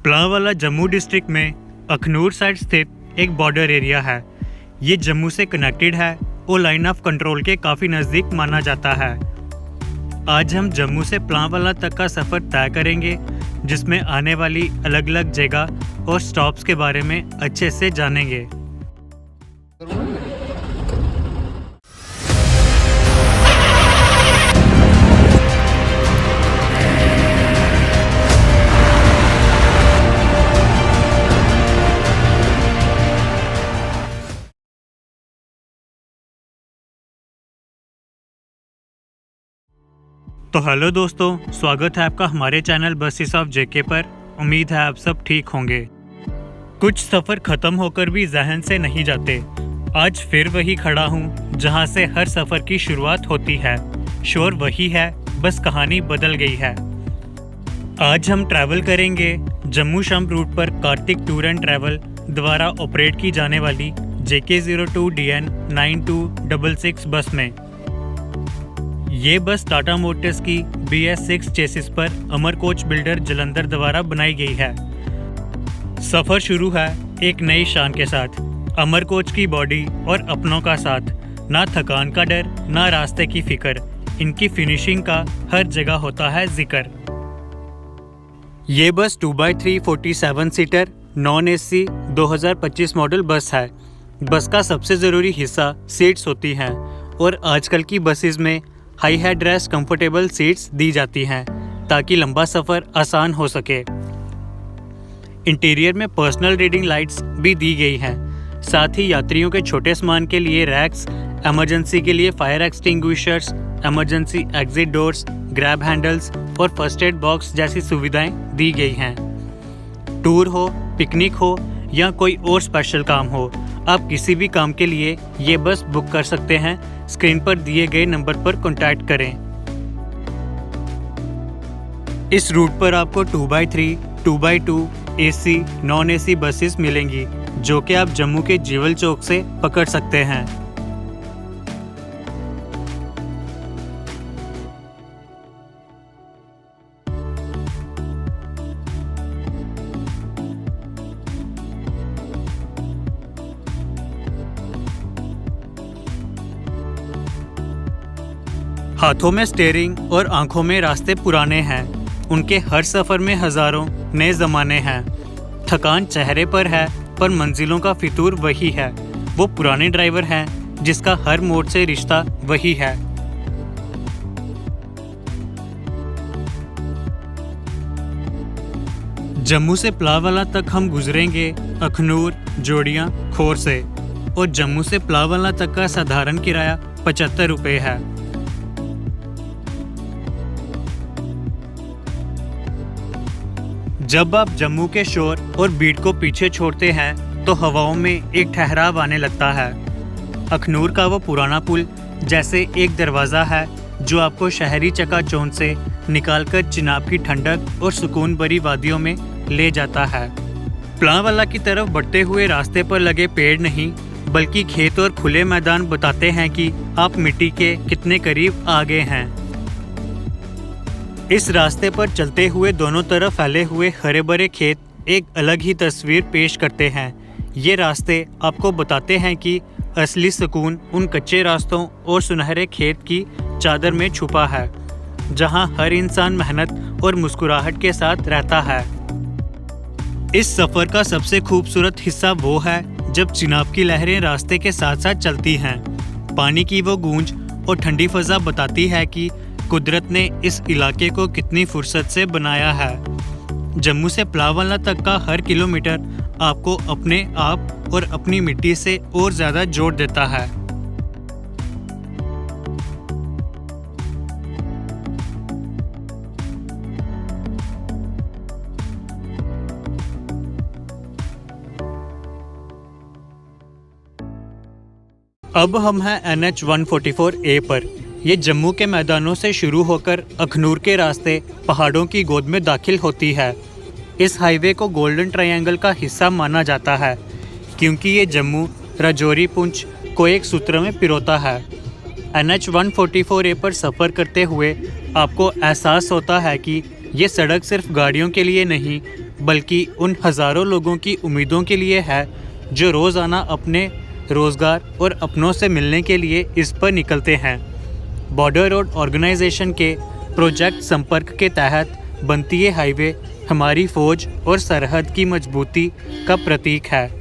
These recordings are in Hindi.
पलांवाला जम्मू डिस्ट्रिक्ट में अखनूर साइड स्थित एक बॉर्डर एरिया है। ये जम्मू से कनेक्टेड है और लाइन ऑफ कंट्रोल के काफ़ी नज़दीक माना जाता है। आज हम जम्मू से पलांवाला तक का सफ़र तय करेंगे, जिसमें आने वाली अलग अलग जगह और स्टॉप्स के बारे में अच्छे से जानेंगे। तो हेलो दोस्तों, स्वागत है आपका हमारे चैनल बसेस ऑफ जेके पर। उम्मीद है आप सब ठीक होंगे। कुछ सफ़र ख़त्म होकर भी जहन से नहीं जाते। आज फिर वही खड़ा हूँ जहाँ से हर सफ़र की शुरुआत होती है। शोर वही है, बस कहानी बदल गई है। आज हम ट्रैवल करेंगे जम्मू शम रूट पर कार्तिक टूर एंड ट्रैवल द्वारा ऑपरेट की जाने वाली JK02DN 9266 बस में। ये बस टाटा मोटर्स की BS6 चेसिस पर अमर कोच बिल्डर जलंधर द्वारा बनाई गई है। सफ़र शुरू है एक नई शान के साथ, अमर कोच की बॉडी और अपनों का साथ। ना थकान का डर, ना रास्ते की फिक्र, इनकी फिनिशिंग का हर जगह होता है जिक्र। ये बस 2x3 47 seater non AC 2025 model बस है। बस का सबसे ज़रूरी हिस्सा सीट्स होती हैं और आजकल की बसेस में high head rest comfortable seats दी जाती हैं ताकि लंबा सफ़र आसान हो सके। इंटीरियर में पर्सनल रीडिंग लाइट्स भी दी गई हैं। साथ ही यात्रियों के छोटे सामान के लिए रैक्स, इमरजेंसी के लिए fire extinguishers, emergency exit doors, grab handles और फर्स्ट एड बॉक्स जैसी सुविधाएं दी गई हैं। टूर हो, पिकनिक हो या कोई और स्पेशल काम हो, आप किसी भी काम के लिए ये बस बुक कर सकते हैं। स्क्रीन पर दिए गए नंबर पर कॉन्टैक्ट करें। इस रूट पर आपको 2x3, 2x2 AC, non AC buses मिलेंगी, जो कि आप जम्मू के जीवल चौक से पकड़ सकते हैं। हाथों में स्टीयरिंग और आंखों में रास्ते पुराने हैं। उनके हर सफ़र में हज़ारों नए ज़माने हैं। थकान चेहरे पर है, पर मंजिलों का फितूर वही है। वो पुराने ड्राइवर हैं जिसका हर मोड़ से रिश्ता वही है। जम्मू से पलांवाला तक हम गुजरेंगे अखनूर, जोड़ियाँ, खोर से। और जम्मू से पलांवाला तक का साधारण किराया 75 रुपये है। जब आप जम्मू के शोर और बीट को पीछे छोड़ते हैं तो हवाओं में एक ठहराव आने लगता है। अखनूर का वो पुराना पुल जैसे एक दरवाज़ा है जो आपको शहरी चकाचौंध से निकालकर चिनाब की ठंडक और सुकून भरी वादियों में ले जाता है। पलांवाला की तरफ बढ़ते हुए रास्ते पर लगे पेड़ नहीं, बल्कि खेत और खुले मैदान बताते हैं कि आप मिट्टी के कितने करीब आ गए हैं। इस रास्ते पर चलते हुए दोनों तरफ फैले हुए हरे भरे खेत एक अलग ही तस्वीर पेश करते हैं। ये रास्ते आपको बताते हैं कि असली सुकून उन कच्चे रास्तों और सुनहरे खेत की चादर में छुपा है, जहां हर इंसान मेहनत और मुस्कुराहट के साथ रहता है। इस सफ़र का सबसे खूबसूरत हिस्सा वो है जब चिनाब की लहरें रास्ते के साथ साथ चलती हैं। पानी की वो गूंज और ठंडी फजा बताती है कि कुदरत ने इस इलाके को कितनी फुर्सत से बनाया है। जम्मू से पलांवाला तक का हर किलोमीटर आपको अपने आप और अपनी मिट्टी से और ज़्यादा जोड़ देता है। अब हम हैं NH 144A पर। ये जम्मू के मैदानों से शुरू होकर अखनूर के रास्ते पहाड़ों की गोद में दाखिल होती है। इस हाईवे को गोल्डन ट्रायंगल का हिस्सा माना जाता है क्योंकि ये जम्मू, राजौरी, पुंछ को एक सूत्र में पिरोता है। NH 144A पर सफ़र करते हुए आपको एहसास होता है कि ये सड़क सिर्फ गाड़ियों के लिए नहीं बल्कि उन हज़ारों लोगों की उम्मीदों के लिए है जो रोज़ाना अपने रोज़गार और अपनों से मिलने के लिए इस पर निकलते हैं। बॉर्डर रोड ऑर्गेनाइजेशन के प्रोजेक्ट संपर्क के तहत बनती ये हाईवे हमारी फ़ौज और सरहद की मजबूती का प्रतीक है।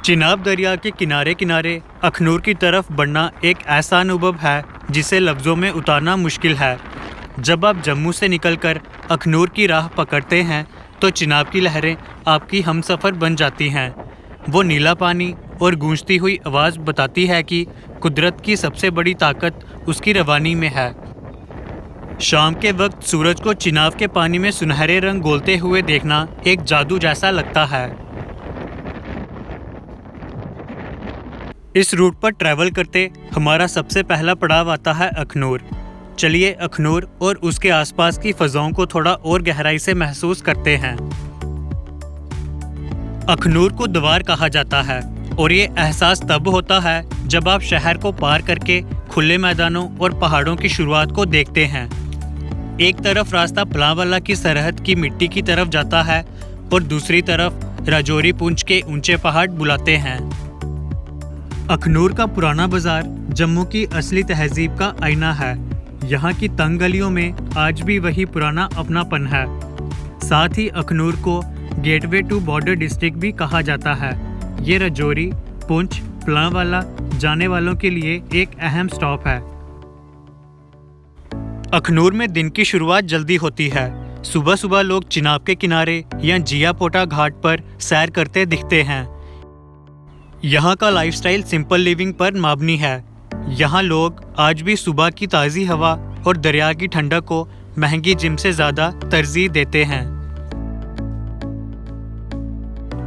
चिनाब दरिया के किनारे किनारे अखनूर की तरफ बढ़ना एक ऐसा अनुभव है जिसे लफ्ज़ों में उतारना मुश्किल है। जब आप जम्मू से निकलकर अखनूर की राह पकड़ते हैं तो चिनाब की लहरें आपकी हमसफ़र बन जाती हैं। वो नीला पानी और गूंजती हुई आवाज़ बताती है कि कुदरत की सबसे बड़ी ताकत उसकी रवानी में है। शाम के वक्त सूरज को चिनाब के पानी में सुनहरे रंग घोलते हुए देखना एक जादू जैसा लगता है। इस रूट पर ट्रैवल करते हमारा सबसे पहला पड़ाव आता है अखनूर। चलिए अखनूर और उसके आसपास की फ़ज़ाओं को थोड़ा और गहराई से महसूस करते हैं। अखनूर को द्वार कहा जाता है और ये एहसास तब होता है जब आप शहर को पार करके खुले मैदानों और पहाड़ों की शुरुआत को देखते हैं। एक तरफ रास्ता पलांवाला की सरहद की मिट्टी की तरफ जाता है और दूसरी तरफ राजौरी पुंछ के ऊंचे पहाड़ बुलाते हैं। अखनूर का पुराना बाजार जम्मू की असली तहजीब का आईना है। यहाँ की तंग गलियों में आज भी वही पुराना अपनापन है। साथ ही अखनूर को गेटवे टू बॉर्डर डिस्ट्रिक्ट भी कहा जाता है। ये राजौरी, पुंछ, पलांवाला जाने वालों के लिए एक अहम स्टॉप है। अखनूर में दिन की शुरुआत जल्दी होती है। सुबह सुबह लोग चिनाब के किनारे या जिया पोटा घाट पर सैर करते दिखते हैं। यहाँ का लाइफस्टाइल सिंपल लिविंग पर मबनी है। यहाँ लोग आज भी सुबह की ताज़ी हवा और दरिया की ठंडक को महंगी जिम से ज़्यादा तरजीह देते हैं।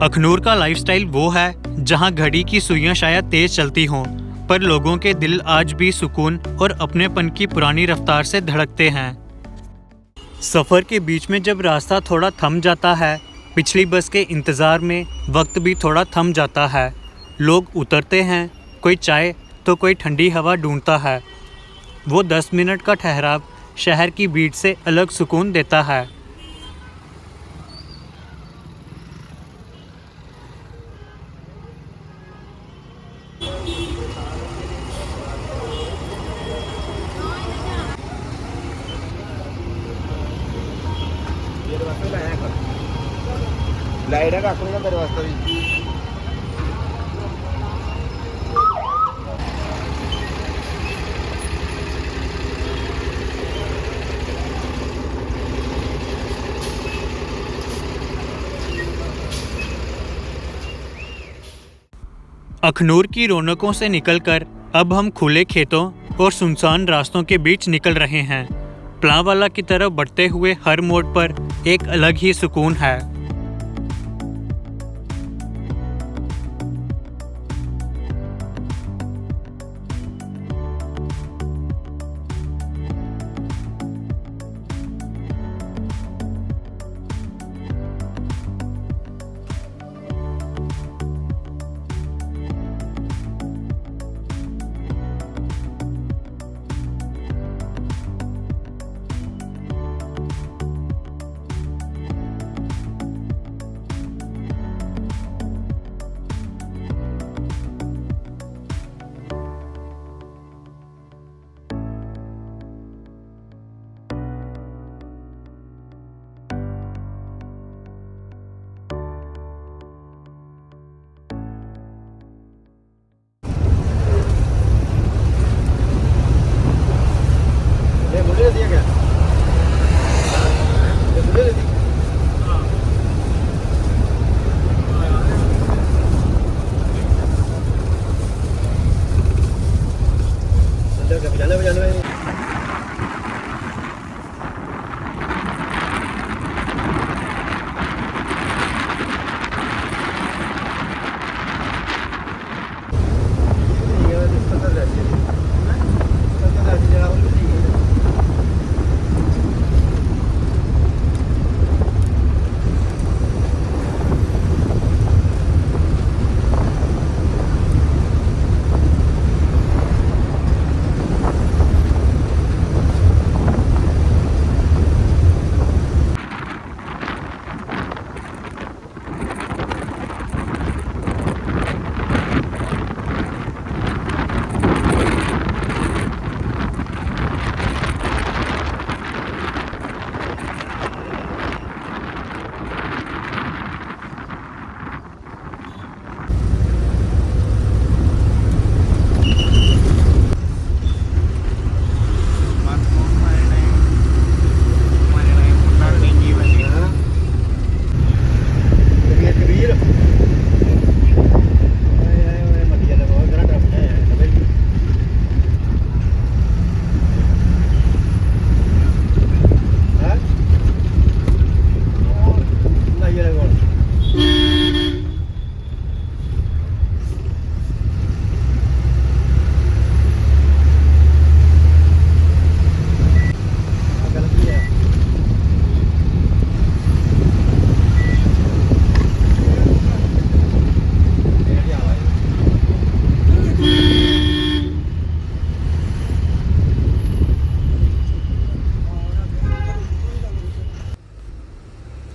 अखनूर का लाइफस्टाइल वो है जहां घड़ी की सुइयां शायद तेज चलती हों, पर लोगों के दिल आज भी सुकून और अपनेपन की पुरानी रफ्तार से धड़कते हैं। सफ़र के बीच में जब रास्ता थोड़ा थम जाता है, पिछली बस के इंतज़ार में वक्त भी थोड़ा थम जाता है। लोग उतरते हैं, कोई चाय तो कोई ठंडी हवा ढूंढता है। वो 10 मिनट का ठहराव शहर की भीड़ से अलग सुकून देता है। लाइट है काकू तेरे वास्ते भी। अखनूर की रौनकों से निकलकर अब हम खुले खेतों और सुनसान रास्तों के बीच निकल रहे हैं। प्लांवाला की तरफ बढ़ते हुए हर मोड़ पर एक अलग ही सुकून है।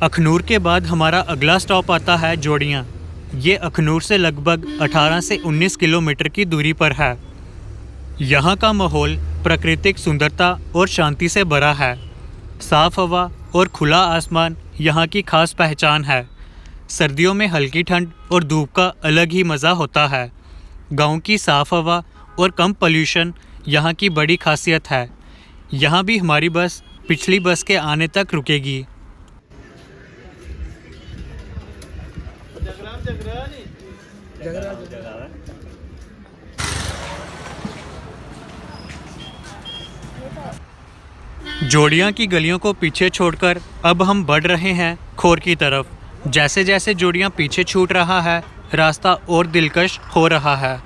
अखनूर के बाद हमारा अगला स्टॉप आता है जोड़ियाँ। ये अखनूर से लगभग 18 से 19 किलोमीटर की दूरी पर है। यहाँ का माहौल प्राकृतिक सुंदरता और शांति से भरा है। साफ हवा और खुला आसमान यहाँ की खास पहचान है। सर्दियों में हल्की ठंड और धूप का अलग ही मज़ा होता है। गांव की साफ हवा और कम पोल्यूशन यहाँ की बड़ी खासियत है। यहाँ भी हमारी बस पिछली बस के आने तक रुकेगी। जोड़ियाँ की गलियों को पीछे छोड़कर अब हम बढ़ रहे हैं खोर की तरफ। जैसे जैसे जोड़ियाँ पीछे छूट रहा है, रास्ता और दिलकश हो रहा है।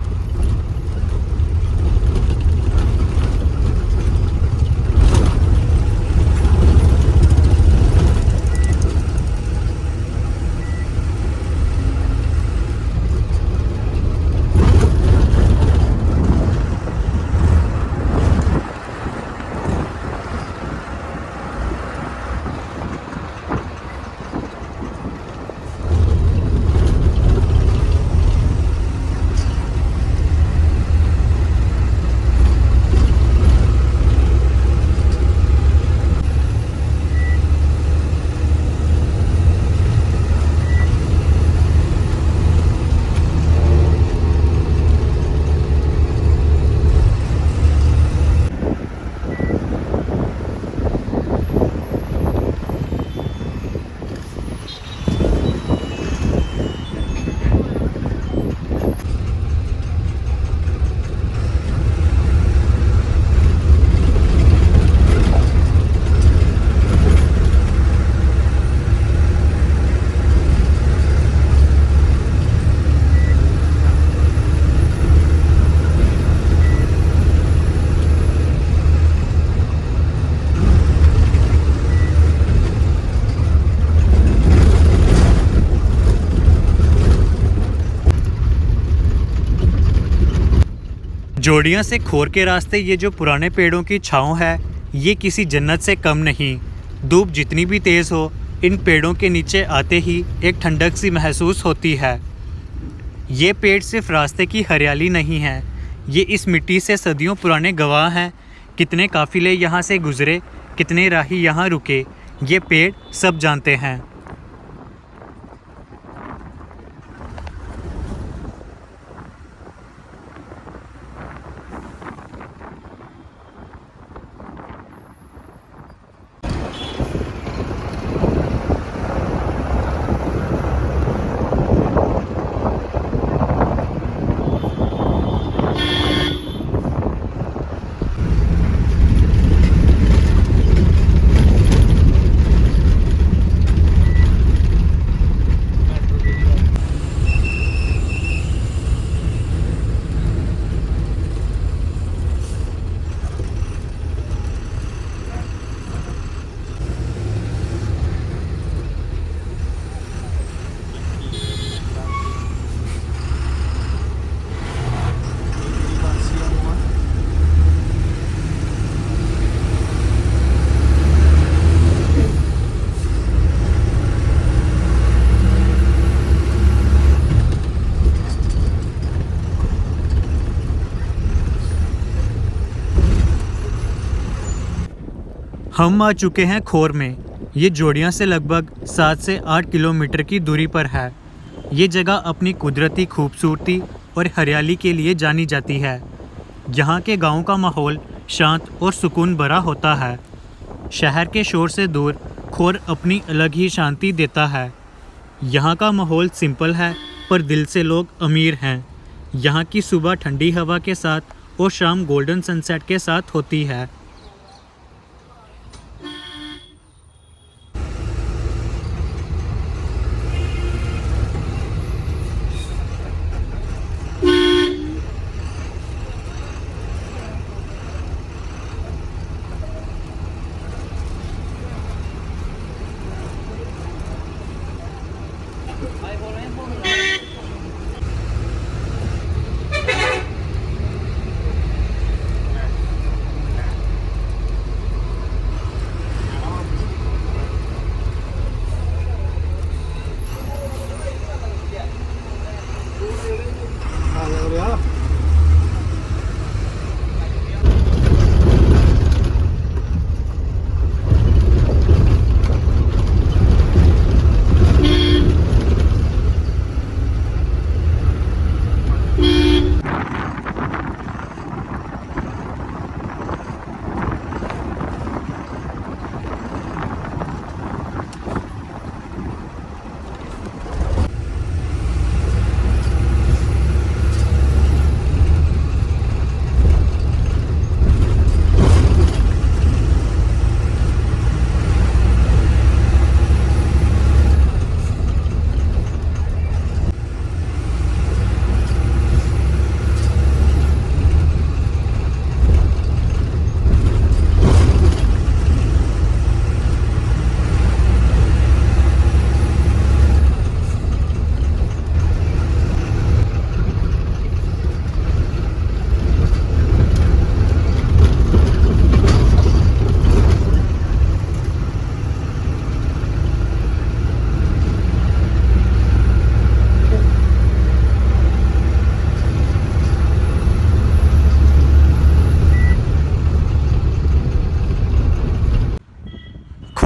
जोड़ियाँ से खोर के रास्ते ये जो पुराने पेड़ों की छाँव है, ये किसी जन्नत से कम नहीं। धूप जितनी भी तेज़ हो, इन पेड़ों के नीचे आते ही एक ठंडक सी महसूस होती है। ये पेड़ सिर्फ रास्ते की हरियाली नहीं है, ये इस मिट्टी से सदियों पुराने गवाह हैं। कितने काफिले यहाँ से गुजरे, कितने राही यहाँ रुके, ये पेड़ सब जानते हैं। हम आ चुके हैं खोर में। ये जोड़ियाँ से लगभग 7 से 8 किलोमीटर की दूरी पर है। ये जगह अपनी कुदरती खूबसूरती और हरियाली के लिए जानी जाती है। यहाँ के गाँव का माहौल शांत और सुकून भरा होता है। शहर के शोर से दूर खोर अपनी अलग ही शांति देता है। यहाँ का माहौल सिंपल है, पर दिल से लोग अमीर हैं। यहाँ की सुबह ठंडी हवा के साथ और शाम गोल्डन सनसेट के साथ होती है।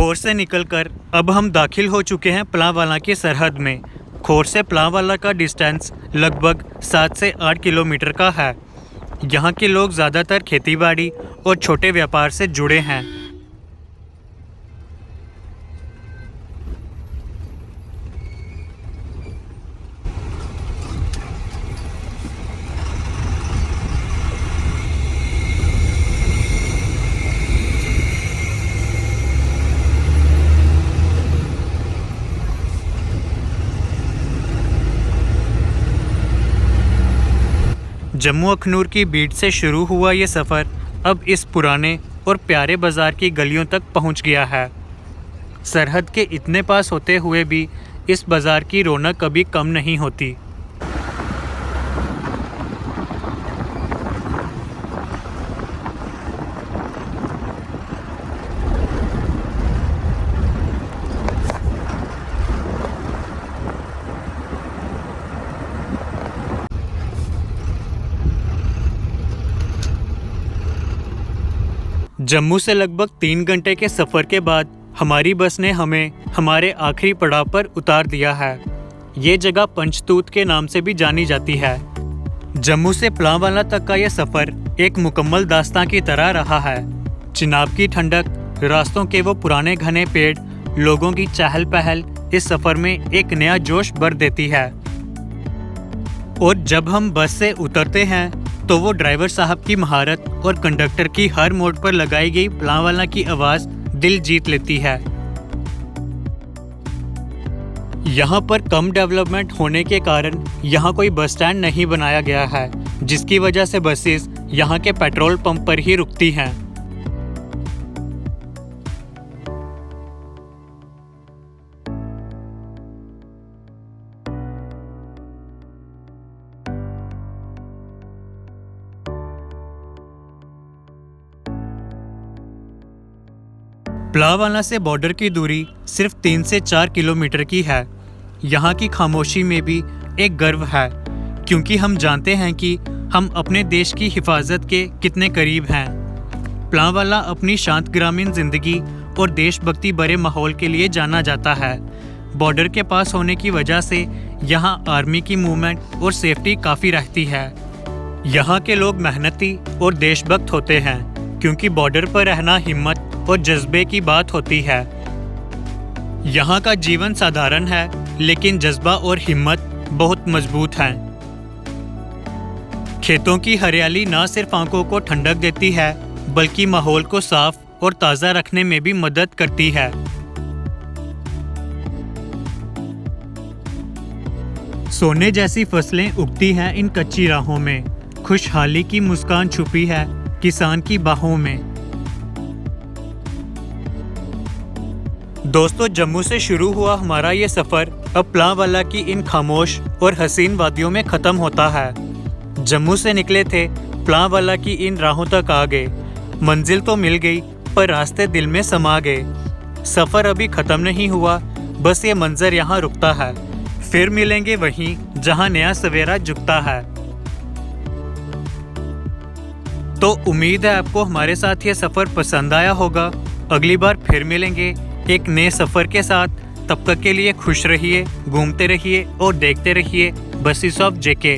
खोर से निकलकर अब हम दाखिल हो चुके हैं पलांवाला की सरहद में। खोर से पलांवाला का डिस्टेंस लगभग 7 से 8 किलोमीटर का है। यहाँ के लोग ज़्यादातर खेतीबाड़ी और छोटे व्यापार से जुड़े हैं। जम्मू अखनूर की बीट से शुरू हुआ ये सफ़र अब इस पुराने और प्यारे बाज़ार की गलियों तक पहुंच गया है। सरहद के इतने पास होते हुए भी इस बाज़ार की रौनक कभी कम नहीं होती। जम्मू से लगभग 3 घंटे के सफ़र के बाद हमारी बस ने हमें हमारे आखिरी पड़ाव पर उतार दिया है। ये जगह पंचतूत के नाम से भी जानी जाती है। जम्मू से पलांवाला तक का यह सफ़र एक मुकम्मल दास्तां की तरह रहा है। चिनाब की ठंडक, रास्तों के वो पुराने घने पेड़, लोगों की चहल पहल इस सफ़र में एक नया जोश भर देती है। और जब हम बस से उतरते हैं तो वो ड्राइवर साहब की महारत और कंडक्टर की हर मोड़ पर लगाई गई पलांवाला की आवाज़ दिल जीत लेती है। यहाँ पर कम डेवलपमेंट होने के कारण यहाँ कोई बस स्टैंड नहीं बनाया गया है, जिसकी वजह से बसेस यहाँ के पेट्रोल पंप पर ही रुकती हैं। पलांवाला से बॉर्डर की दूरी सिर्फ 3 से 4 किलोमीटर की है। यहाँ की खामोशी में भी एक गर्व है, क्योंकि हम जानते हैं कि हम अपने देश की हिफाजत के कितने करीब हैं। पलांवाला अपनी शांत ग्रामीण जिंदगी और देशभक्ति भरे माहौल के लिए जाना जाता है। बॉर्डर के पास होने की वजह से यहाँ आर्मी की मूवमेंट और सेफ्टी काफ़ी रहती है। यहाँ के लोग मेहनती और देशभक्त होते हैं, क्योंकि बॉर्डर पर रहना हिम्मत और जज्बे की बात होती है। यहाँ का जीवन साधारण है, लेकिन जज्बा और हिम्मत बहुत मजबूत हैं। खेतों की हरियाली न सिर्फ आंखों को ठंडक देती है, बल्कि माहौल को साफ और ताज़ा रखने में भी मदद करती है। सोने जैसी फसलें उगती हैं इन कच्ची राहों में। खुशहाली की मुस्कान छुपी है किसान की बाहों में। दोस्तों, जम्मू से शुरू हुआ हमारा ये सफ़र अब पलांवाला की इन खामोश और हसीन वादियों में ख़त्म होता है। जम्मू से निकले थे, पलांवाला की इन राहों तक आ गए। मंजिल तो मिल गई, पर रास्ते दिल में समा गए। सफ़र अभी ख़त्म नहीं हुआ, बस ये मंजर यहाँ रुकता है। फिर मिलेंगे वहीं जहाँ नया सवेरा जुगता है। तो उम्मीद है आपको हमारे साथ ये सफ़र पसंद आया होगा। अगली बार फिर मिलेंगे एक नए सफ़र के साथ। तब तक के लिए खुश रहिए, घूमते रहिए और देखते रहिए बसेस ऑफ जेके।